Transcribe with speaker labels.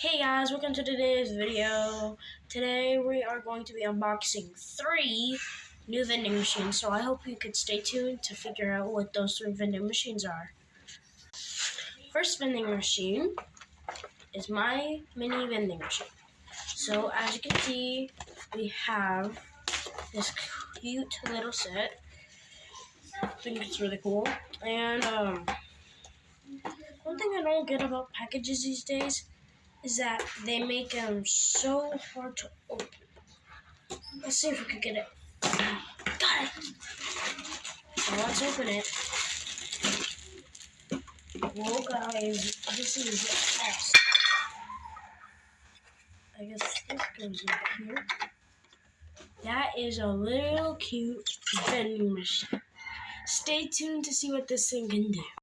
Speaker 1: Hey guys, welcome to today's video. Today we are going to be unboxing 3 new vending machines, so I hope you could stay tuned to figure out what those 3 vending machines are. First vending machine is my mini vending machine. So as you can see, we have this cute little set. I think it's really cool. And one thing I don't get about packages these days is that they make them so hard to open. Let's see if we can get it. Got it! So let's open it. Whoa guys, this is awesome. I guess this goes in here. That is a little cute vending machine. Stay tuned to see what this thing can do.